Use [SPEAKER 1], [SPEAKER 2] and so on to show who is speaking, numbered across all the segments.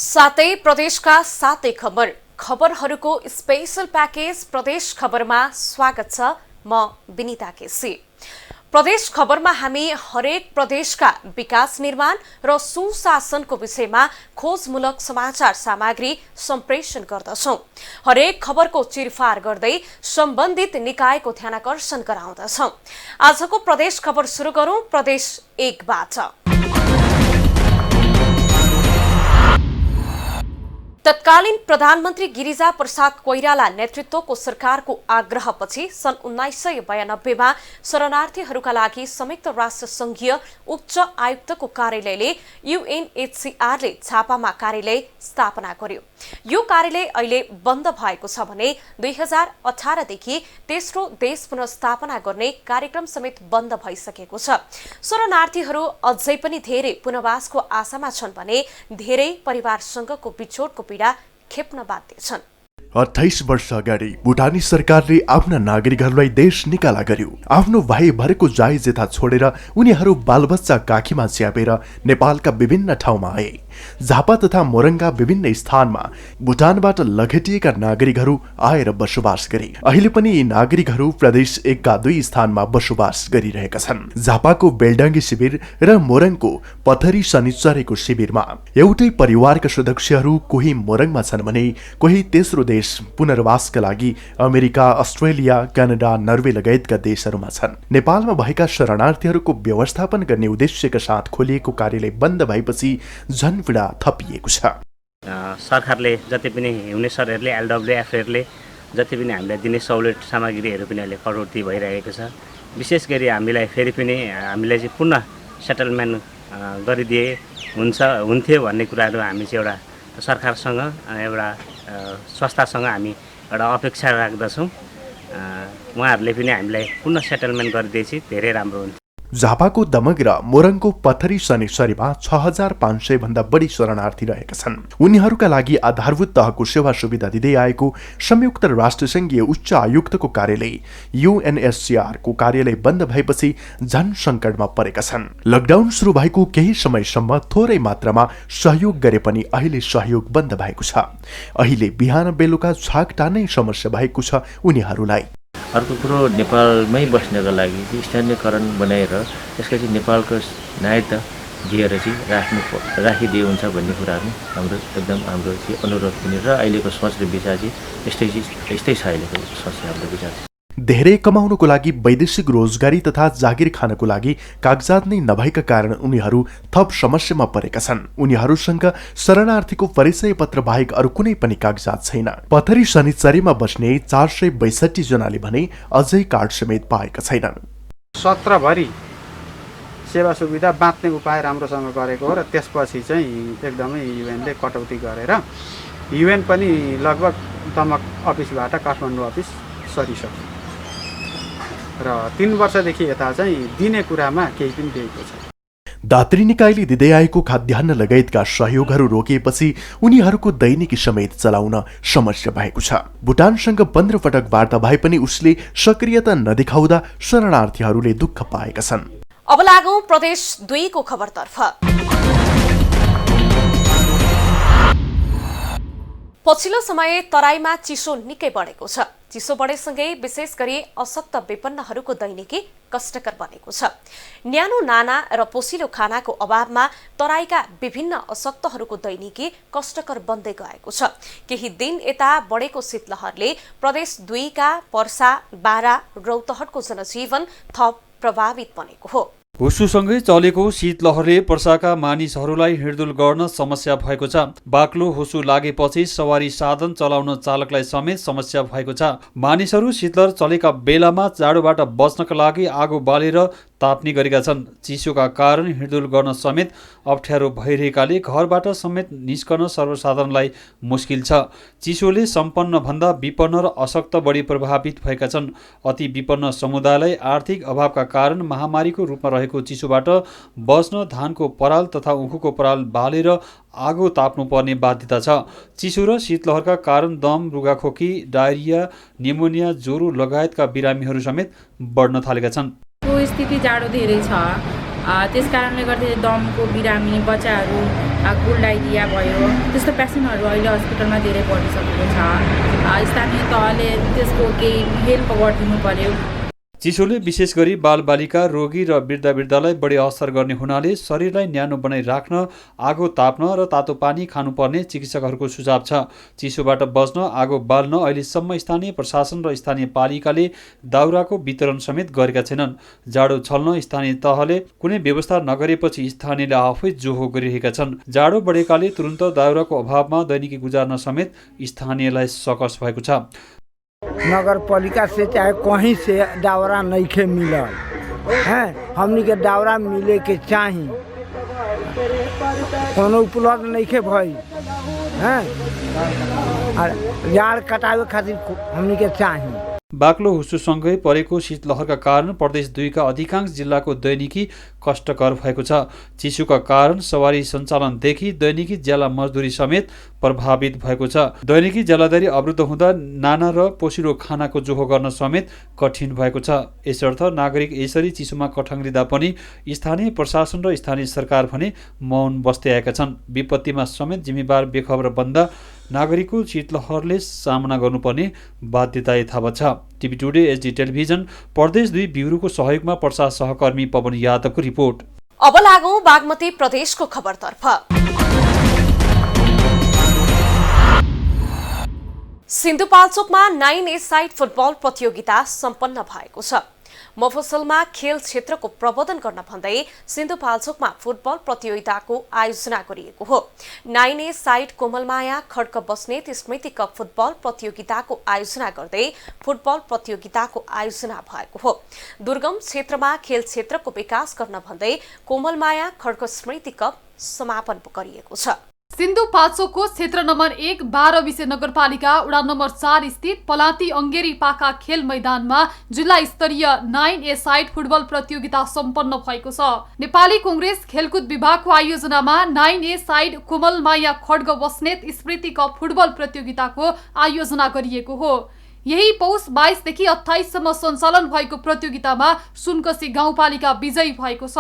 [SPEAKER 1] सातै प्रदेशका सातै खबरहरूको स्पेशल प्याकेज प्रदेश खबरमा स्वागत छ। म विनिता केसी। प्रदेश खबरमा हामी हरेक प्रदेशका विकास निर्माण र सुशासनको विषयमा खोजमूलक समाचार सामग्री सम्प्रेषण गर्दछौं। हरेक खबरको चिरफार गर्दै सम्बन्धित निकायको ध्यानाकर्षण गराउँदछौं। आजको प्रदेश खबर सुरु गरौं प्रदेश 1 बाट। तत्कालीन प्रधानमन्त्री गिरिजा प्रसाद कोइराला नेतृत्वको सरकारको आग्रहपछि सन् 1992 मा शरणार्थीहरूका लागि संयुक्त राष्ट्र संघीय उच्च आयुक्तको कार्यालयले UNHCRले छापामा कार्यालय स्थापना गर्यो। यो कार्यालय अहिले बन्द भएको छ भने 2018 देखि तेस्रो देश पुनर्स्थापना गर्ने कार्यक्रम समेत बन्द भइसकेको छ। शरणार्थीहरू अझै पनि धेरै पुनर्वासको आशामा छन् भने धेरै परिवारसँगको बिछोडको पीडा खेप्न बाध्य छन्।
[SPEAKER 2] 28 वर्ष अगाडि भुटानी सरकारले आफ्ना नागरिकहरूलाई देश निकाला गर्यो। आफ्नो भाइ भरेको जाय जेथा छोडेर उनीहरू बालबच्चा काखीमा च्यापेर नेपालका विभिन्न ठाउँमा आए। झापा तथा मोरङका विभिन्न स्थानमा भुटानबाट लखेटिएका नागरिकहरू आएर बसोबास गरे। अहिले पनि यी नागरिकहरू प्रदेश 1 का 2 स्थानमा बसोबास गरिरहेका छन्। झापाको बेलडाङ्गी शिविर र मोरङको पथरी शनिचरेको शिविरमा एउटै परिवारका सदस्यहरू कोही मोरङमा छन् भने कोही तेस्रो देश पुनर्वासका लागि अमेरिका, अस्ट्रेलिया, कनाडा, नर्वे लगायतका देशहरूमा छन्। नेपालमा भएका शरणार्थीहरूको व्यवस्थापन गर्ने उद्देश्यका साथ खोलिएको कार्यालय बन्द भएपछि झन पीडा थपिएको छ।
[SPEAKER 3] सरकारले जति पनि हिउने सरहरूले LWF-हरूले जति पनि हामीलाई दिने सहुलियत सामग्रीहरू पनि अहिले कटौती भइरहेको छ। विशेष गरी हामीलाई फेरि पनि हामीलाई चाहिँ पुनः सेटलमेन्ट गरिदिए हुन्थ्यो भन्ने कुराहरू हामी चाहिँ एउटा सरकारसँग एउटा संस्थासँग हामी एउटा अपेक्षा राख्दछौँ। उहाँहरूले पनि हामीलाई पुनः सेटलमेन्ट गरिदिएपछि धेरै राम्रो हुन्थ्यो।
[SPEAKER 2] झापाको दमक र मोरङको पथरी शनिचरीमा 6500 भन्दा बढी शरणार्थी रहेका छन्। उनीहरूका लागि आधारभूत तहको सेवा सुविधा दिँदै आएको संयुक्त राष्ट्र संघीय उच्च आयुक्तको कार्यालय UNHCR को कार्यालय बन्द भएपछि झन सङ्कटमा परेका छन्। लकडाउन सुरु भएको केही समयसम्म थोरै मात्रामा सहयोग गरे पनि अहिले सहयोग बन्द भएको छ। अहिले बिहान बेलुका छाक टार्ने समस्या भएको छ उनीहरूलाई।
[SPEAKER 4] अर्को कुरो, नेपालमै बस्नका लागि स्थानीयकरण बनाएर त्यसका चाहिँ नेपालको नागरिकता दिएर चाहिँ राखिदिए हुन्छ भन्ने कुराहरू हाम्रो चाहिँ अनुरोध पनि र अहिलेको सोच र विचार चाहिँ यस्तै छ। अहिलेको सोच हाम्रो विचार
[SPEAKER 2] धेरै कमाउनको लागि वैदेशिक रोजगारी तथा जागिर खानको लागि कागजात नै नभएका कारण उनीहरू थप समस्यामा परेका छन्। उनीहरूसँग शरणार्थीको परिचय पत्र बाहेक अरू कुनै पनि कागजात छैन। पथरी शनिचरीमा बस्ने 462 जनाले भने अझै कार्ड समेत पाएका छैनन्।
[SPEAKER 5] 17 भरि सेवा सुविधा बाँच्ने उपाय राम्रोसँग गरेको हो र त्यसपछि चाहिँ एकदमै युएनले कटौती गरेर युएन पनि लगभग दमक अफिसबाट काठमाडौँ अफिस सरिसक्यो र 3 वर्षदेखि यता चाहिँ दिने कुरामा केही पनि दिएको छ।
[SPEAKER 2] दात्री निकायले दिँदै आएको खाद्यान्न लगायतका सहयोगहरू रोकिएपछि उनीहरूको दैनिकी समेत चलाउन समस्या भएको छ। भुटानसँग 15 पटक वार्ता भए पनि उसले सक्रियता नदेखाउँदा शरणार्थीहरूले दुःख पाएका छन्।
[SPEAKER 1] अब लागौं प्रदेश 2 को खबरतर्फ। पछिल्लो समय तराईमा चिसो निकै बढेको छ। चिसो बढेसँगै विशेष गरी अशक्त विपन्नहरूको दैनिकी कष्टकर बनेको छ। न्यानो नाना र पोसिलो खानाको अभावमा तराईका विभिन्न अशक्तहरूको दैनिकी कष्टकर बन्दै गएको छ। केही दिन यता बढेको शीतलहरले प्रदेश 2 का पर्सा, बारा, रौतहटको जनजीवन थप प्रभावित बनेको हो।
[SPEAKER 6] हुसुसँगै चलेको शीतलहरले पर्साका मानिसहरूलाई हिँडडुल गर्न समस्या भएको छ। बाक्लो हुसु लागेपछि सवारी साधन चलाउन चालकलाई समेत समस्या भएको छ। मानिसहरू शीतलहर चलेका बेलामा जाडोबाट बच्नका लागि आगो बालेर ताप्ने गरेका छन्। चिसोका कारण हिँडडुल गर्न समेत अप्ठ्यारो भइरहेकाले घरबाट समेत निस्कन सर्वसाधारणलाई मुस्किल छ। चिसोले सम्पन्न भन्दा विपन्न र अशक्त बढी प्रभावित भएका छन्। अति विपन्न समुदायलाई आर्थिक अभावका कारण महामारीको रूपमा रहेको चिसोबाट बच्न धानको पराल तथा उखुको पराल बालेर आगो ताप्नुपर्ने बाध्यता छ। चिसो र शीतलहरका कारण दम, रुगाखोकी, डायरिया, निमोनिया, ज्वरो लगायतका बिरामीहरू समेत बढ्न थालेका छन्।
[SPEAKER 7] स्थिति जाडो धेरै छ। त्यस कारणले गर्दा दमको बिरामी बच्चाहरू गुल डाइरिया भयो त्यस्तो पेसेन्टहरू अहिले हस्पिटलमा धेरै बढिसकेको छ। स्थानीय तहले त्यसको केही हेल्प गरिदिनु पर्यो।
[SPEAKER 6] चिसोले विशेष गरी बालबालिका, रोगी र वृद्धलाई बढी असर गर्ने हुनाले शरीरलाई न्यानो बनाइ राख्न आगो ताप्न र तातो पानी खानुपर्ने चिकित्सकहरूको सुझाव छ। चिसोबाट बच्न आगो बाल्न अहिलेसम्म स्थानीय प्रशासन र स्थानीय पालिकाले दाउराको वितरण समेत गरेका छैनन्। जाडो छल्न स्थानीय तहले कुनै व्यवस्था नगरेपछि स्थानीयले आफै जोहो गरिरहेका छन्। जाडो बढेकाले तुरुन्त दाउराको अभावमा दैनिकी गुजार्न समेत स्थानीयलाई सकस भएको छ।
[SPEAKER 8] नगर पालिका से चाहे कहीं से दावरा नहीं खे मिलल हैं, हमनी के दावरा मिले के चाही, कोनो उपलब्ध नहीं खे भई हैं, जाड़ कटावे खातिर हमनी के चाही।
[SPEAKER 6] बाक्लो हुस्सुसँगै परेको शीतलहरका कारण प्रदेश 2 का अधिकांश जिल्लाको दैनिकी कष्टकर भएको छ। चिसोका कारण सवारी सञ्चालनदेखि दैनिकी ज्याला मजदुरी समेत प्रभावित भएको छ। दैनिकी ज्यालादारी अवरुद्ध हुँदा नाना र पोसिलो खानाको जोहो गर्न समेत कठिन भएको छ। यसर्थ नागरिक यसरी चिसोमा कठङ्ग्रिँदा पनि स्थानीय प्रशासन र स्थानीय सरकार भने मौन बस्दै आएका छन्। विपत्तिमा समेत जिम्मेवार बेखबर बन्दा नागरिकको शीतलहरले सामना गर्नुपर्ने बाध्यता यथावत छ। टिभी टुडे, एचडी टेलिभिजन, प्रदेश 2 ब्युरोको सहयोगमा पर्सा सहकर्मी पवन यादवको रिपोर्ट।
[SPEAKER 1] अब लागौं बागमती प्रदेशको खबरतर्फ। सिन्धुपाल्चोकमा 9A साइड फुटबल प्रतियोगिता सम्पन्न भएको छ। मफसलमा खेल क्षेत्रको प्रवर्धन गर्न भन्दै सिन्धुपाल्चोकमा फुटबल प्रतियोगिताको आयोजना गरिएको हो। 9A साइड कोमलमाया खड्क बस्नेत स्मृति कप फुटबल प्रतियोगिताको आयोजना गर्दै फुटबल प्रतियोगिताको आयोजना भएको हो। दुर्गम क्षेत्रमा खेल क्षेत्रको विकास गर्न भन्दै कोमलमाया खड्क स्मृति कप समापन गरिएको छ।
[SPEAKER 9] सिन्धुपाल्चोकको क्षेत्र नम्बर 1 12 नगरपालिका वडा नम्बर 4 स्थित पलाती अंगेरी पाका खेल मैदानमा जिल्ला स्तरीय 9A साइड फुटबल प्रतियोगिता सम्पन्न भएको छ। नेपाली कांग्रेस खेलकुद विभागको आयोजनामा 9A साइड कोमलमाया खड्ग बस्नेत स्मृति कप फुटबल प्रतियोगिताको आयोजना गरिएको हो। यही पौष 22 देखि 28 सम्म सञ्चालन भएको प्रतियोगितामा सुनकोशी गाउँपालिका विजयी भएको छ।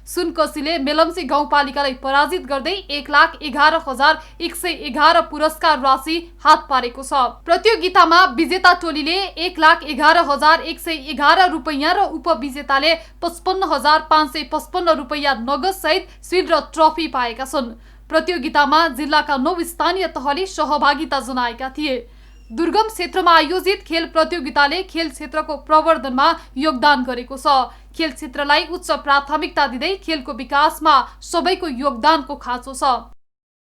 [SPEAKER 9] सुनकोशीले मेलम्ची गाउँपालिकालाई पराजित गर्दै 1,11,111 पुरस्कार राशि हात पारेको छ। प्रतियोगितामा विजेता टोलीले 1,11,111 रुपैयाँ र उपविजेताले 55,555 रुपैयाँ नगद सहित सिल्ड र ट्रफी पाएका छन्। प्रतियोगितामा जिल्लाका 9 स्थानीय तहले सहभागिता जनाएका थिए। दुर्गम क्षेत्रमा आयोजित खेल प्रतियोगिताले खेल क्षेत्रको प्रवर्धनमा योगदान गरेको छ। खेल क्षेत्रलाई उच्च प्राथमिकता दिँदै खेलको विकासमा सबैको योगदानको खाँचो छ।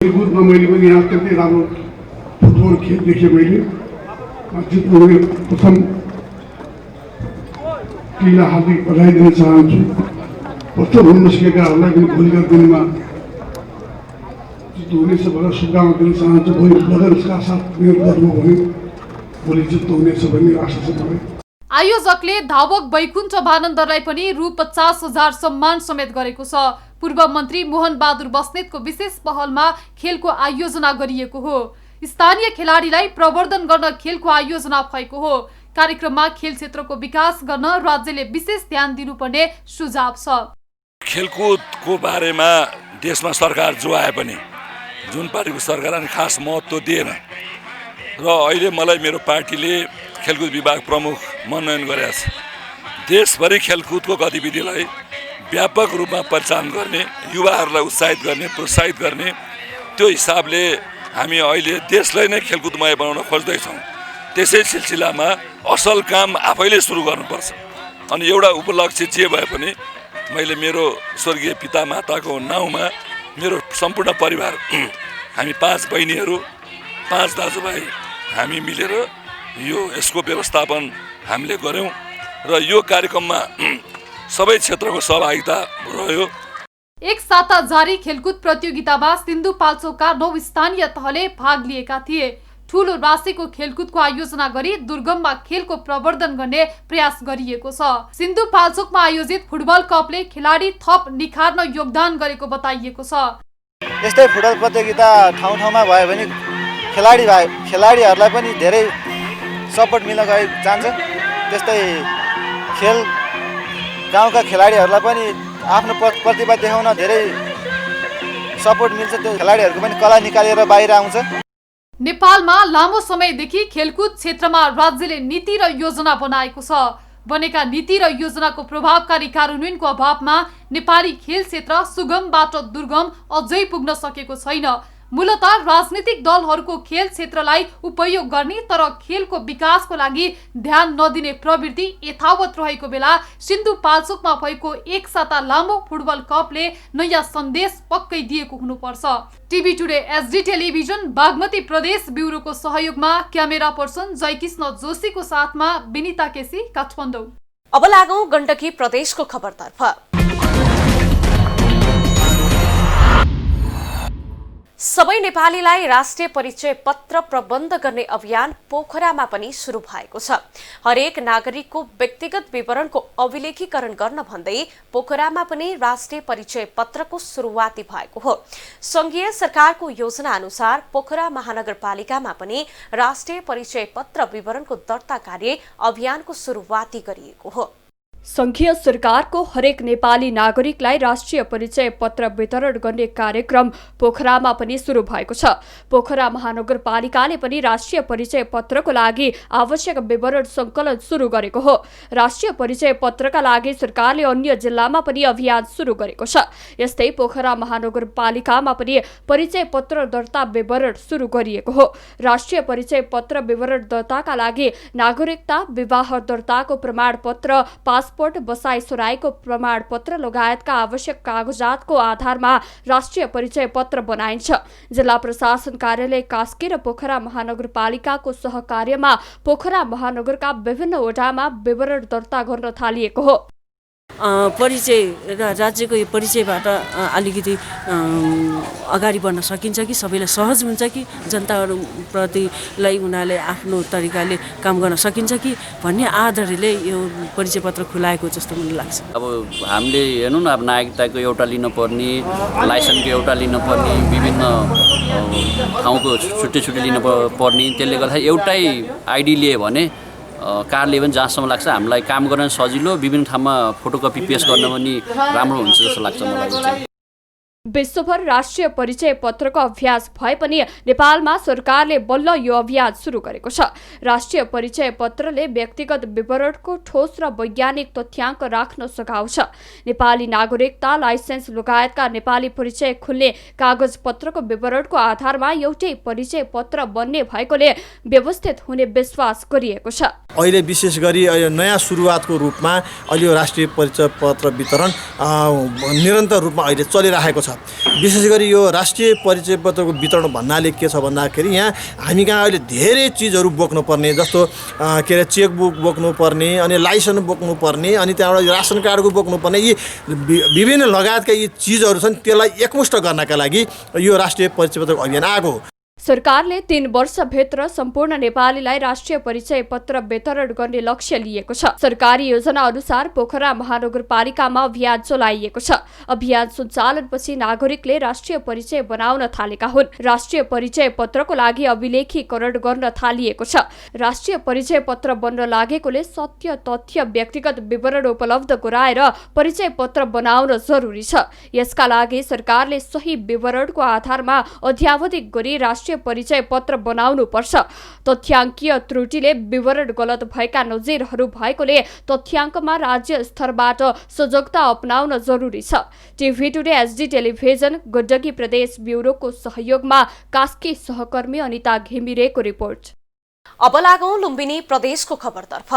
[SPEAKER 10] खेलकुदमा मैले पनि यहाँ त्यति राम्रो फुटबल खेल देखेँ। मैले जित्ने प्रथम टीमलाई हार्दिक बधाई दिन चाहन्छु। प्रथम हुन नसकेकाहरूलाई पनि भोलिका दिनमा हुनेछ भनेर शुभकामना दिन चाहन्छु। भोलि बदलका साथ मेरो गर्नु भने भोलि जित्नु हुनेछ भन्ने आशा छ मलाई।
[SPEAKER 9] आयोजकले धावक वैकुण्ठ भानन्दरलाई पनि रु 50,000 सम्मान समेत गरेको छ। पूर्व मन्त्री मोहन बहादुर बस्नेतको विशेष पहलमा खेलको आयोजना गरिएको हो। स्थानीय खेलाडीलाई प्रवर्धन गर्न खेलको आयोजना भएको हो। कार्यक्रममा खेल क्षेत्रको विकास गर्न राज्यले विशेष ध्यान दिनुपर्ने सुझाव छ।
[SPEAKER 11] खेलकुदको बारेमा देशमा सरकार जो आए पनि जुन पार्टीको सरकारले खास महत्त्व दिएन र अहिले मलाई मेरो पार्टीले खेलकुद विभाग प्रमुख मनोनयन गरेको छ। देशभरि खेलकुदको गतिविधिलाई व्यापक रूपमा परिचालन गर्ने, युवाहरूलाई उत्साहित गर्ने, प्रोत्साहित गर्ने, त्यो हिसाबले हामी अहिले देशलाई नै खेलकुदमय बनाउन खोज्दैछौँ। त्यसै सिलसिलामा असल काम आफैले सुरु गर्नुपर्छ। अनि एउटा उपलक्ष्य जे भए पनि मैले मेरो स्वर्गीय पिता माताको नाउँमा मेरो सम्पूर्ण परिवार हामी 5 बहिनीहरू 5 दाजुभाइ हामी मिलेर यसको व्यवस्थापन हामीले गर्यौं र यो कार्यक्रममा सबै क्षेत्रको सहभागिता रह्यो।
[SPEAKER 9] एक साता जारी खेलकुद प्रतियोगितामा सिन्धुपाल्चोकका 9 स्थानीय तहले भाग लिएका थिए। ठूलो राशिको खेलकुदको आयोजना गरी दुर्गममा खेलको प्रवर्धन गर्ने प्रयास गरिएको छ। सिन्धुपाल्चोकमा आयोजित फुटबल कपले खेलाडी थप निखार्न योगदान गरेको बताइएको छ।
[SPEAKER 12] यस्तै फुटबल प्रतियोगिता ठाउँ ठाउँमा भयो भने खेलाडीहरूलाई पनि धेरै सपोर्ट मिल्न जान्छ। त्यस्तै खेल गाउँका खेलाडीहरूलाई पनि आफ्नो प्रतिभा देखाउन धेरै सपोर्ट मिल्छ। त्यो खेलाडीहरूको पनि कला निकालेर बाहिर आउँछ।
[SPEAKER 9] नेपालमा लामो समयदेखि खेलकुद क्षेत्रमा राज्यले नीति र योजना बनाएको छ। बनेका नीति र योजनाको प्रभावकारी कार्यान्वयनको अभावमा नेपाली खेल क्षेत्र सुगमबाट दुर्गम अझै पुग्न सकेको छैन। मूलतः राजनीतिक दलहरूको खेल क्षेत्रलाई उपयोग गर्ने तर खेलको विकासको लागि ध्यान नदिने प्रवृत्ति यथावत रहेको बेला सिन्धुपाल्चोकमा भएको एक साता लामो फुटबल कपले नयाँ सन्देश पक्कै दिएको हुनुपर्छ। TV today SD television Bagmati प्रदेश ब्युरोको सहयोगमा क्यामेरा पर्सन जयकृष्ण जोशीको साथमा विनिता केसी, काठमाडौँ।
[SPEAKER 1] अब लागौं गण्डकी प्रदेशको खबरतर्फ। सबै नेपालीलाई राष्ट्रिय परिचय पत्र प्रबन्ध गर्ने अभियान पोखरामा पनि सुरु भएको छ। हरेक नागरिकको व्यक्तिगत विवरणको अभिलेखीकरण गर्न भन्दै पोखरामा पनि राष्ट्रिय परिचय पत्रको सुरुवाती भएको हो। संघीय सरकारको योजना अनुसार पोखरा महानगरपालिकामा पनि राष्ट्रिय परिचय पत्र विवरणको दर्ता कार्य अभियानको सुरुवाती गरिएको हो।
[SPEAKER 13] संघीय सरकारको हरेक नेपाली नागरिकलाई राष्ट्रिय परिचय पत्र वितरण गर्ने कार्यक्रम पोखरामा पनि सुरु भएको छ। पोखरा महानगरपालिकाले पनि राष्ट्रिय परिचय पत्रको लागि आवश्यक विवरण संकलन सुरु गरेको हो। राष्ट्रिय परिचय पत्रका लागि सरकारले अन्य जिल्लामा पनि अभियान सुरु गरेको छ। यस्तै पोखरा महानगरपालिकामा पनि परिचय पत्र दर्ता विवरण सुरु गरिएको हो। राष्ट्रिय परिचय पत्र विवरण दर्ताका लागि नागरिकता, विवाह दर्ताको प्रमाणपत्र, पासपोर्ट, बसाई सराईको प्रमाणपत्र लगायतका आवश्यक कागजातको आधारमा राष्ट्रिय परिचय पत्र बनाइन्छ। जिल्ला प्रशासन कार्यालय कास्की र पोखरा महानगरपालिकाको सहकार्यमा पोखरा महानगरका विभिन्न वडामा विवरण दर्ता गर्न थालिएको हो।
[SPEAKER 14] परिचय राज्यको यो परिचयबाट अलिकति अगाडि बढ्न सकिन्छ कि सबैलाई सहज हुन्छ कि जनताप्रतिलाई उनीहरूले आफ्नो तरिकाले काम गर्न सकिन्छ कि भन्ने आधारले यो परिचय पत्र खुलाएको जस्तो मलाई लाग्छ।
[SPEAKER 15] अब हामीले हेर्नु न, अब नागरिकताको एउटा लिनुपर्ने, लाइसेन्सको एउटा लिनुपर्ने, विभिन्न ठाउँको छुट्टै छुट्टै लिनुपर्ने, त्यसले गर्दा एउटै आइडी लिए भने कार्डले पनि जहाँसम्म लाग्छ हामीलाई काम गर्न सजिलो, विभिन्न ठाउँमा फोटोकपी पेस्ट गर्न पनि राम्रो हुन्छ जस्तो लाग्छ मलाई।
[SPEAKER 13] विश्वभर राष्ट्रिय परिचय पत्रको अभ्यास भए पनि नेपालमा सरकारले बल्ल यो अभियान सुरु गरेको छ। राष्ट्रिय परिचय पत्रले व्यक्तिगत विवरणको ठोस र वैज्ञानिक तथ्याङ्क राख्न सघाउँछ। नेपाली नागरिकता, लाइसेन्स लगायतका नेपाली परिचय खुल्ने कागजपत्रको विवरणको आधारमा एउटै परिचय पत्र बन्ने भएकोले व्यवस्थित हुने विश्वास गरिएको छ।
[SPEAKER 16] अहिले विशेष गरी नयाँ सुरुवातको रूपमा अहिले यो राष्ट्रिय परिचय पत्र वितरण निरन्तर रूपमा अहिले चलिरहेको छ। विशेष गरी यो राष्ट्रिय परिचय पत्रको वितरण भन्नाले के छ भन्दाखेरि यहाँ हामी कहाँ अहिले धेरै चिजहरू बोक्नुपर्ने, जस्तो के अरे चेकबुक बोक्नुपर्ने, अनि लाइसेन्स बोक्नुपर्ने, अनि त्यहाँबाट रासन कार्डको बोक्नुपर्ने, यी विभिन्न लगायतका यी चिजहरू छन्। त्यसलाई एकमुष्ट गर्नका लागि यो राष्ट्रिय परिचय पत्रको अभियान आएको हो।
[SPEAKER 13] सरकारले 3 वर्षभित्र सम्पूर्ण नेपालीलाई राष्ट्रिय परिचय पत्र वितरण गर्ने लक्ष्य लिएको छ। सरकारी योजना अनुसार पोखरा महानगरपालिकामा अभियान चलाइएको छ। अभियान सञ्चालनपछि नागरिकले राष्ट्रिय परिचय बनाउन थालेका हुन्। राष्ट्रिय परिचय पत्रको लागि अभिलेखीकरण गर्न थालिएको छ। राष्ट्रिय परिचय पत्र बन्न लागेकोले सत्य तथ्य व्यक्तिगत विवरण उपलब्ध गराएर परिचय पत्र बनाउन जरुरी छ। यसका लागि सरकारले सही विवरणको आधारमा अध्यावधिक गरी राष्ट्रिय परिचय पत्र बनाउनु पर्छ। तथ्याङ्कीय त्रुटिले विवरण गलत भएका नजिरहरू भएकोले तथ्याङ्कमा राज्य स्तरबाट सजगता अपनाउन जरुरी छ। TV today SD television Gandaki प्रदेश ब्युरोको सहयोगमा कास्की सहकर्मी अनिता घिमिरेको रिपोर्ट।
[SPEAKER 1] अब लागौं लुम्बिनी प्रदेशको खबरतर्फ।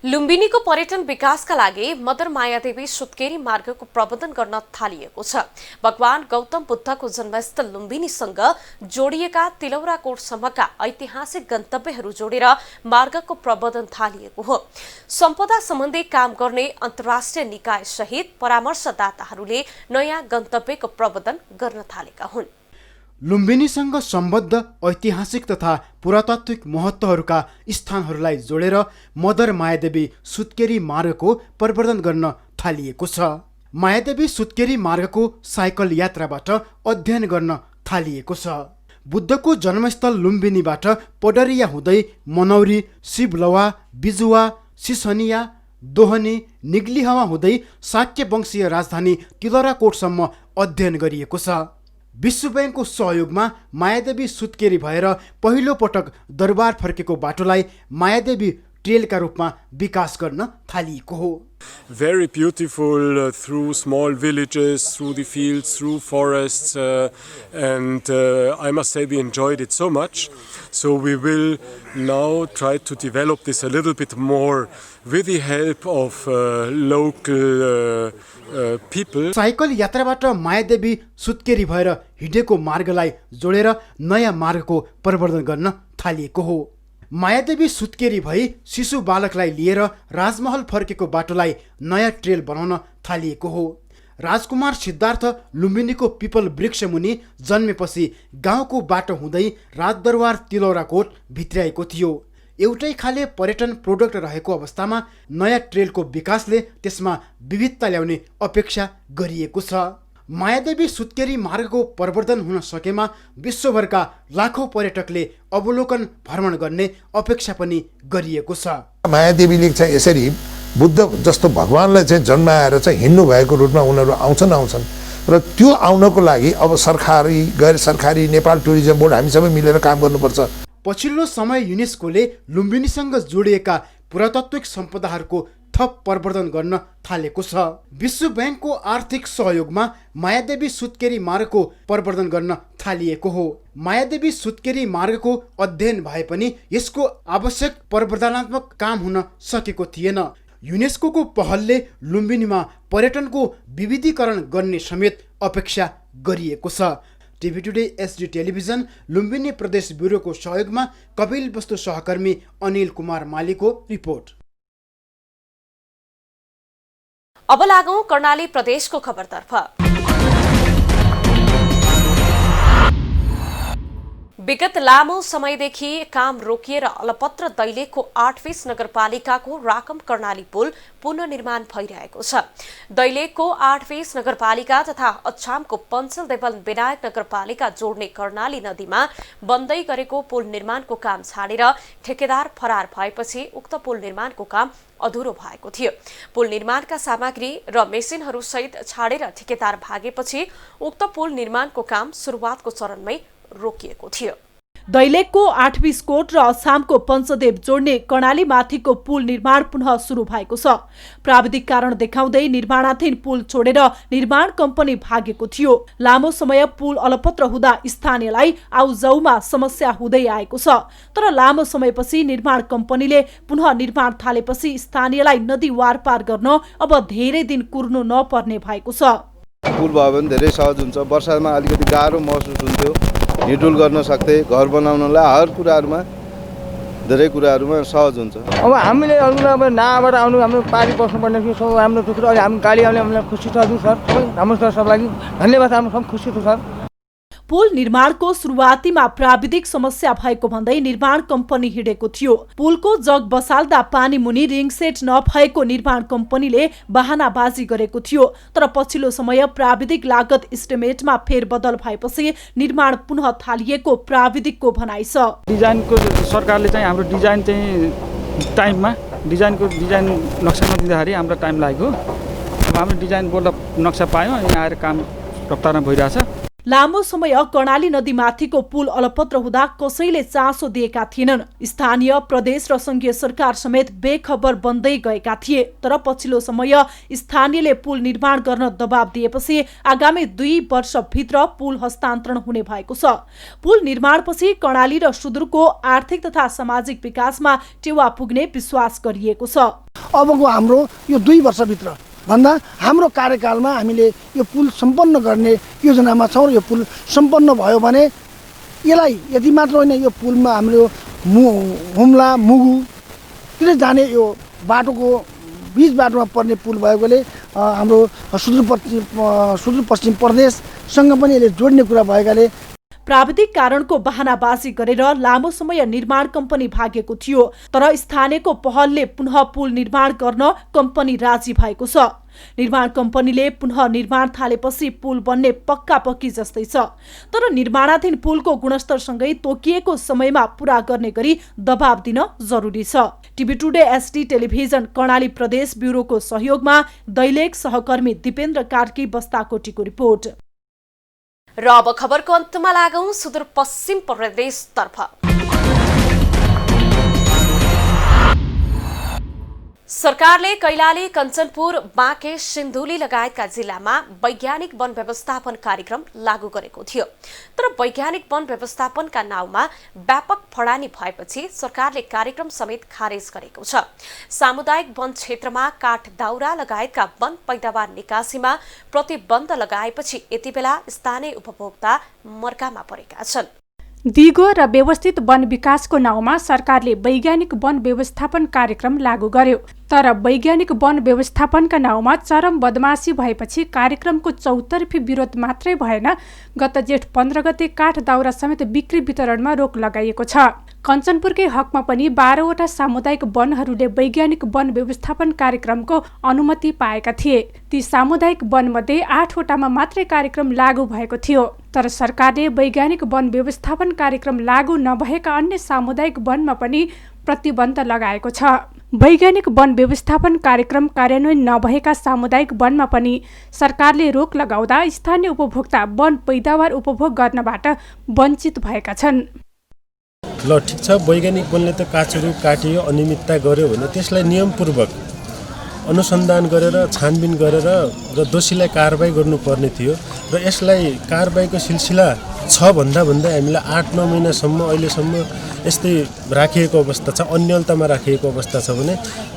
[SPEAKER 1] लुम्बिनीको पर्यटन विकासका लागि मदर मायादेवी सुत्केरी मार्गको प्रबन्धन गर्न थालिएको छ। भगवान गौतम बुद्धको जन्मस्थल लुम्बिनीसँग जोडिएका तिलौराकोटसम्मका ऐतिहासिक गन्तव्यहरू जोडेर मार्गको प्रबन्धन थालिएको हो। सम्पदा सम्बन्धी काम गर्ने अन्तर्राष्ट्रिय निकाय सहित परामर्शदाताहरूले नयाँ गन्तव्यको प्रबन्धन गर्न थालेका हुन्।
[SPEAKER 17] लुम्बिनीसँग सम्बद्ध ऐतिहासिक तथा पुरातात्विक महत्त्वहरूका स्थानहरूलाई जोडेर मदर मायादेवी सुत्केरी मार्गको प्रवर्धन गर्न थालिएको छ। मायादेवी सुत्केरी मार्गको साइकल यात्राबाट अध्ययन गर्न थालिएको छ। बुद्धको जन्मस्थल लुम्बिनीबाट पडरिया हुँदै मनौरी, शिवलवा, बिजुवा, सिसहनिया, दोहनी, निग्लिहवा हुँदै शाक्य वंशीय राजधानी तिलौराकोटसम्म अध्ययन गरिएको छ। विश्व ब्याङ्कको सहयोगमा मायादेवी सुत्केरी भएर पहिलो पटक दरबार फर्केको बाटोलाई मायादेवी ट्रेलका रूपमा विकास गर्न थालिएको हो।
[SPEAKER 18] Very beautiful through small villages, through the fields, through forests, and I must say we enjoyed it so much. So we will now try to develop this a little bit more with the help of local people.
[SPEAKER 17] Cycle यात्राबाट मायादेवी सुत्केरी भएर हिँडेको मार्गलाई जोडेर नयाँ मार्गको प्रवर्धन गर्न थालिएको हो। मायादेवी सुत्केरी भई शिशु बालकलाई लिएर राजमहल फर्केको बाटोलाई नयाँ ट्रेल बनाउन थालिएको हो। राजकुमार सिद्धार्थ लुम्बिनीको पिपल वृक्षमुनि जन्मेपछि गाउँको बाटो हुँदै राजदरबार तिलौराकोट भित्र्याएको थियो। एउटै खाले पर्यटन प्रोडक्ट रहेको अवस्थामा नयाँ ट्रेलको विकासले त्यसमा विविधता ल्याउने अपेक्षा गरिएको छ। मायादेवी सुत्केरी मार्गको प्रवर्धन हुन सकेमा विश्वभरका लाखौं पर्यटकले अवलोकन भ्रमण गर्ने अपेक्षा पनि गरिएको छ।
[SPEAKER 19] मायादेवीले चाहिँ यसरी बुद्ध जस्तो भगवानलाई चाहिँ जन्माएर चाहिँ हिँड्नु भएको रुटमा उनीहरू आउँछन् र त्यो आउनको लागि अब सरकारी गैर सरकारी नेपाल टुरिज्म बोर्ड हामी सबै मिलेर काम गर्नुपर्छ।
[SPEAKER 17] पछिल्लो समय युनेस्कोले लुम्बिनीसँग जोडिएका पुरातात्विक सम्पदाहरूको थप प्रवर्धन गर्न थालेको छ। विश्व ब्याङ्कको आर्थिक सहयोगमा मायादेवी सुत्केरी मार्गको प्रवर्धन गर्न थालिएको हो। मायादेवी सुत्केरी मार्गको अध्ययन भए पनि यसको आवश्यक प्रवर्धनात्मक काम हुन सकेको थिएन। युनेस्कोको पहलले लुम्बिनीमा पर्यटनको विविधीकरण गर्ने समेत अपेक्षा गरिएको छ। TV today SD television Lumbini प्रदेश ब्युरोको सहयोगमा कपिल वस्तु सहकर्मी अनिल कुमार मालीको रिपोर्ट।
[SPEAKER 1] अब लागौं कर्णाली प्रदेशको खबरतर्फ। विगत लामो समयदेखि काम रोकिएर अलपत्र दैलेखको 8 नगरपालिकाको राकम कर्णाली पुल पुनर्निर्माण भइरहेको छ। दैलेखको 8 नगरपालिका तथा अछामको पञ्चल देवल विनायक नगरपालिका जोड्ने कर्णाली नदीमा बन्दै गरेको पुल निर्माणको काम छाडेर ठेकेदार फरार भएपछि उक्त पुल निर्माणको काम अधुरो भएको थियो। पुल निर्माणका सामग्री र मेसिनहरू सहित छाडेर ठेकेदार भागेपछि उक्त पुल निर्माणको काम सुरुवातको चरणमै रोकिएको थियो।
[SPEAKER 20] दैलेखको 8 कोट र अछामको पञ्चदेव जोड्ने कर्णाली माथिको पुल निर्माण पुनः सुरु भएको छ। प्राविधिक कारण देखाउँदै निर्माणाधीन पुल छोडेर निर्माण कम्पनी भागेको थियो। लामो समय पुल अलपत्र हुँदा स्थानीयलाई आउजाउमा समस्या हुँदै आएको छ। तर लामो समयपछि निर्माण कम्पनीले पुनः निर्माण थालेपछि स्थानीयलाई नदी वारपार गर्न अब धेरै दिन कुर्नु नपर्ने भएको छ।
[SPEAKER 21] पुल भयो भने धेरै सहज हुन्छ। वर्षामा अलिकति गाह्रो महसुस हुन्थ्यो, हिँडुल गर्न सक्थे, घर बनाउनलाई हर कुराहरूमा धेरै कुराहरूमा सहज हुन्छ।
[SPEAKER 22] अब हामीले अब नाबाट आउनु हाम्रो पारी बस्नुपर्ने थियो, सब राम्रो थियो। अहिले हामी गाडी आउने हामीलाई खुसी छ सर, राम्रो छ सबलाई धन्यवाद, हामी सब खुसी छु सर।
[SPEAKER 20] पुल निर्माणको सुरुवातीमा प्राविधिक समस्या भएको भन्दै निर्माण कम्पनी हिँडेको थियो। पुलको जग बसाल्दा पानी मुनि रिङ सेट नभएको निर्माण कम्पनीले बहानाबाजी गरेको थियो। तर पछिल्लो समय प्राविधिक लागत इस्टिमेटमा फेरबदल भएपछि निर्माण पुनः थालिएको प्राविधिकको भनाइ छ।
[SPEAKER 23] डिजाइनको सरकारले चाहिँ हाम्रो डिजाइन चाहिँ टाइममा डिजाइन नक्सा नदिँदाखेरि हाम्रो टाइम लाग्यो। हाम्रो डिजाइन बोल्दा नक्सा पायौँ, यहाँ आएर काम रफ्तारमा भइरहेछ।
[SPEAKER 20] लामो समय कर्णाली नदीमाथिको पुल अलपत्र हुँदा कसैले चासो दिएका थिएनन्। स्थानीय प्रदेश र संघीय सरकार समेत बेखबर बन्दै गएका थिए। तर पछिल्लो समय स्थानीयले पुल निर्माण गर्न दबाब दिएपछि आगामी 2 वर्षभित्र पुल हस्तान्तरण हुने भएको छ। पुल निर्माणपछि कर्णाली र सुदूरको आर्थिक तथा सामाजिक विकासमा टेवा पुग्ने विश्वास गरिएको छ।
[SPEAKER 24] अबको हाम्रो यो 2 वर्षभित्र भन्दा हाम्रो कार्यकालमा हामीले यो पुल सम्पन्न गर्ने योजनामा छौँ। यो पुल सम्पन्न भयो भने यसलाई यति मात्र होइन, यो पुलमा हाम्रो हुम्ला मुगुतिर जाने यो बाटोको बीच बाटोमा पर्ने पुल भएकोले हाम्रो सुदूरपश्चिम प्रदेशसँग पनि यसले जोड्ने कुरा भएकाले
[SPEAKER 20] प्राविधिक कारणको बहानाबाजी गरेर लामो समय निर्माण कम्पनी भागेको थियो। तर स्थानीयको पहलले पुनः पुल निर्माण गर्न कम्पनी राजी भएको छ। निर्माण कम्पनीले पुनः निर्माण थालेपछि पुल बन्ने पक्की जस्तै छ। तर निर्माणाधीन पुलको गुणस्तरसँगै तोकिएको समयमा पूरा गर्ने गरी दबाब दिन जरुरी छ। TV today ST television Karnali प्रदेश ब्युरोको सहयोगमा दैलेख सहकर्मी दिपेन्द्र कार्की बस्ताकोटीको रिपोर्ट।
[SPEAKER 1] र अब खबरको अन्तमा लागौं सुदूरपश्चिम प्रदेशतर्फ। सरकारले कैलाली, कञ्चनपुर, बाँके, सिन्धुली लगायतका जिल्लामा वैज्ञानिक वन व्यवस्थापन कार्यक्रम लागू गरेको थियो। तर वैज्ञानिक वन व्यवस्थापनका नाउँमा व्यापक फडानी भएपछि सरकारले कार्यक्रम समेत खारेज गरेको छ। सामुदायिक वन क्षेत्रमा काठ दाउरा लगायतका वन पैदावार निकासीमा प्रतिबन्ध लगाएपछि यति बेला स्थानीय उपभोक्ता मर्कामा परेका छन्।
[SPEAKER 2] दिगो र व्यवस्थित वन विकासको नाउँमा सरकारले वैज्ञानिक वन व्यवस्थापन कार्यक्रम लागू गर्यो। तर वैज्ञानिक वन व्यवस्थापनका नाउँमा चरम बदमासी भएपछि कार्यक्रमको चौतर्फी विरोध मात्रै भएन, गत जेठ 15 गते काठ दाउरा समेत बिक्री वितरणमा रोक लगाइएको छ। कञ्चनपुरकै हकमा पनि 12वटा सामुदायिक वनहरूले वैज्ञानिक वन व्यवस्थापन कार्यक्रमको अनुमति पाएका थिए। ती सामुदायिक वनमध्ये 8वटामा मात्रै कार्यक्रम लागू भएको थियो। तर सरकारले वैज्ञानिक वन व्यवस्थापन कार्यक्रम लागू नभएका अन्य सामुदायिक वनमा पनि प्रतिबन्ध लगाएको छ। वैज्ञानिक वन व्यवस्थापन कार्यक्रम कार्यान्वयन नभएका सामुदायिक वनमा पनि सरकारले रोक लगाउँदा स्थानीय उपभोक्ता वन पैदावार उपभोग गर्नबाट वञ्चित भएका छन्।
[SPEAKER 3] ल ठिक छ, वैज्ञानिक वनले त काठहरू काटियो, अनियमितता गर्यो भने त्यसलाई नियमपूर्वक अनुसन्धान गरेर छानबिन गरेर र दोषीलाई कारबाही गर्नुपर्ने थियो। र यसलाई कारबाहीको सिलसिला छ भन्दा हामीलाई 8-9 महिनासम्म अहिलेसम्म यस्तै राखिएको अवस्था छ, अन्यलतामा राखिएको अवस्था छ भने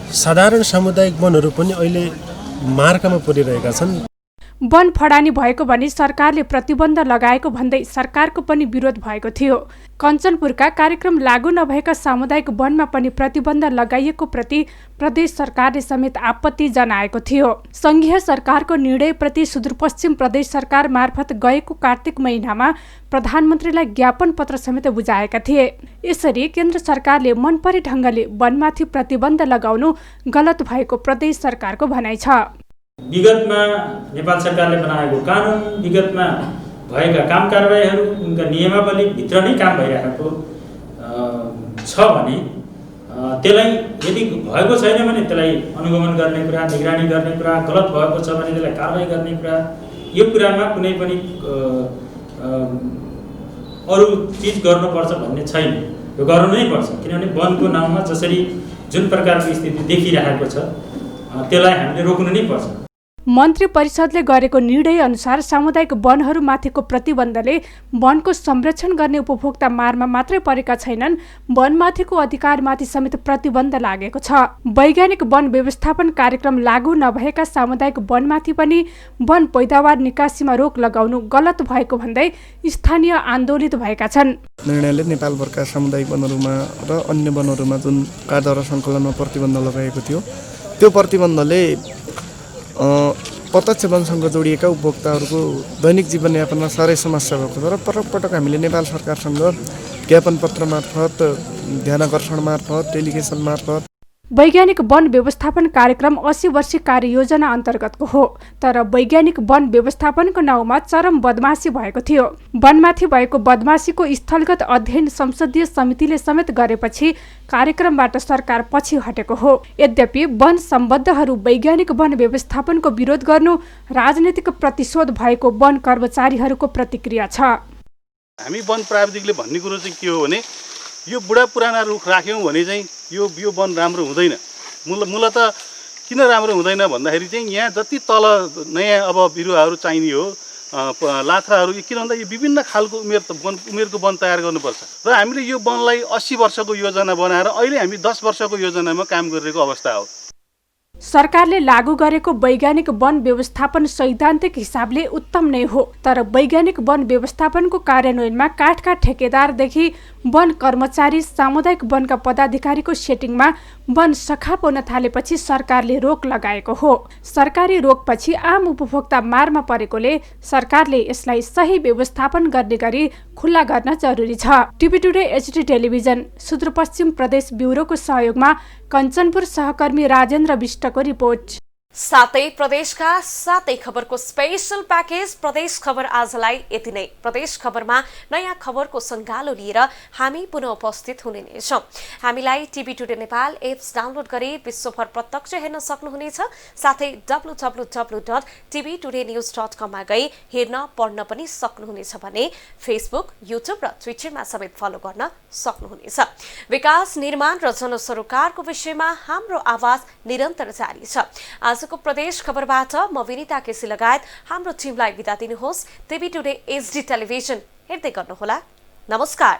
[SPEAKER 3] साधारण सामुदायिक वनहरू पनि अहिले मार्कामा परिरहेका छन्।
[SPEAKER 2] वन फडानी भएको भनी सरकारले प्रतिबन्ध लगाएको भन्दै सरकारको पनि विरोध भएको थियो। कञ्चनपुरका कार्यक्रम लागू नभएका सामुदायिक वनमा पनि प्रतिबन्ध लगाइएको प्रति प्रदेश सरकारले समेत आपत्ति जनाएको थियो। संघीय सरकारको निर्णयप्रति सुदूरपश्चिम प्रदेश सरकार मार्फत गएको कार्तिक महिनामा प्रधानमन्त्रीलाई ज्ञापन पत्र समेत बुझाएका थिए। यसरी केन्द्र सरकारले मनपरी ढङ्गले वनमाथि प्रतिबन्ध लगाउनु गलत भएको प्रदेश सरकारको भनाइ छ।
[SPEAKER 4] विगतमा नेपाल सरकारले बनाएको कानुन, विगतमा भएका काम कारबाहीहरू, उनका नियमावली भित्र नै काम भइरहेको छ भने त्यसलाई यदि भएको छैन भने त्यसलाई अनुगमन गर्ने कुरा, निगरानी गर्ने कुरा, गलत भएको छ भने त्यसलाई कारबाही गर्ने कुरा, यो कुरामा कुनै पनि अरू चिज गर्नुपर्छ भन्ने छैन। यो गर्नु नै पर्छ, किनभने वनको नाउँमा जसरी जुन प्रकारको स्थिति देखिरहेको छ त्यसलाई हामीले रोक्नु नै पर्छ।
[SPEAKER 2] मन्त्री परिषदले गरेको निर्णय अनुसार सामुदायिक वनहरूमाथिको प्रतिबन्धले वनको संरक्षण गर्ने उपभोक्ता मारमा मात्रै परेका छैनन्, वनमाथिको अधिकारमाथि समेत प्रतिबन्ध लागेको छ। वैज्ञानिक वन व्यवस्थापन कार्यक्रम लागू नभएका सामुदायिक वनमाथि पनि वन पैदावार निकासीमा रोक लगाउनु गलत भएको भन्दै स्थानीय आन्दोलित भएका छन्।
[SPEAKER 5] निर्णयले नेपालभरका सामुदायिक वनहरूमा र अन्य वनहरूमा जुन काठदाउरा सङ्कलनमा प्रतिबन्ध लगाएको थियो, त्यो प्रतिबन्धले प्रत्यक्ष वनसँग जोडिएका उपभोक्ताहरूको दैनिक जीवनयापनमा साह्रै समस्या भएको छ। र पटक हामीले नेपाल सरकारसँग ज्ञापन पत्र मार्फत, ध्यानाकर्षण मार्फत, डेलिगेसन मार्फत
[SPEAKER 2] वैज्ञानिक वन व्यवस्थापन कार्यक्रम 80 वर्षीय कार्ययोजना अन्तर्गतको हो। तर वैज्ञानिक वन व्यवस्थापनको नाउँमा चरम बदमासी भएको थियो। वनमाथि भएको बदमासीको स्थलगत अध्ययन संसदीय समितिले समेत गरेपछि कार्यक्रमबाट सरकार पछि हटेको हो। यद्यपि वन सम्बद्धहरू वैज्ञानिक वन व्यवस्थापनको विरोध गर्नु राजनीतिक प्रतिशोध भएको वन कर्मचारीहरूको प्रतिक्रिया छ।
[SPEAKER 25] हामी वन प्राविधिकले भन्ने कुरो चाहिँ के हो भने यो बुढा पुराना रुख राख्यौँ भने चाहिँ यो वन राम्रो हुँदैन। मूलत किन राम्रो हुँदैन भन्दाखेरि चाहिँ यहाँ जति तल नयाँ अब बिरुवाहरू चाहिने हो, लाथ्राहरू, किन भन्दा यो विभिन्न खालको उमेरको वन तयार गर्नुपर्छ। र हामीले यो वनलाई 80 वर्षको योजना बनाएर अहिले हामी 10 वर्षको योजनामा काम गरिरहेको अवस्था हो।
[SPEAKER 2] सरकारले लागू गरेको वैज्ञानिक वन व्यवस्थापन सैद्धान्तिक हिसाबले उत्तम नै हो। तर वैज्ञानिक वन व्यवस्थापनको कार्यान्वयनमा काठका ठेकेदारदेखि वन कर्मचारी, सामुदायिक वनका पदाधिकारीको सेटिङमा वन सखाप हुन थालेपछि सरकारले रोक लगाएको हो। सरकारी रोकपछि आम उपभोक्ता मारमा परेकोले सरकारले यसलाई सही व्यवस्थापन गर्ने गरी खुल्ला गर्न जरुरी छ। TV today HD television Sudurpashchim प्रदेश ब्युरोको सहयोगमा कञ्चनपुर सहकर्मी राजेन्द्र विष्टको रिपोर्ट।
[SPEAKER 1] सातै प्रदेशका सातै खबरको स्पेशल प्याकेज प्रदेश खबर आजलाई यति नै। प्रदेश खबरमा नयाँ खबरको सङ्गालो लिएर हामी पुनः उपस्थित हुने नै छौँ। हामीलाई TV today Nepal apps download गरी विश्वभर प्रत्यक्ष हेर्न सक्नुहुनेछ। साथै www.tvtodanews.com मा गई हेर्न पढ्न पनि सक्नुहुनेछ भने फेसबुक, युट्युब र ट्विटरमा समेत फलो गर्न सक्नुहुनेछ। विकास, निर्माण र जनसरोकारको विषयमा हाम्रो आवाज निरन्तर जारी छ। आजको प्रदेश खबरबाट म विनिता केसी लगायत हाम्रो टिमलाई बिदा दिनुहोस्। टिभी टुडे HD टेलिभिजन हेर्दै गर्नुहोला। नमस्कार।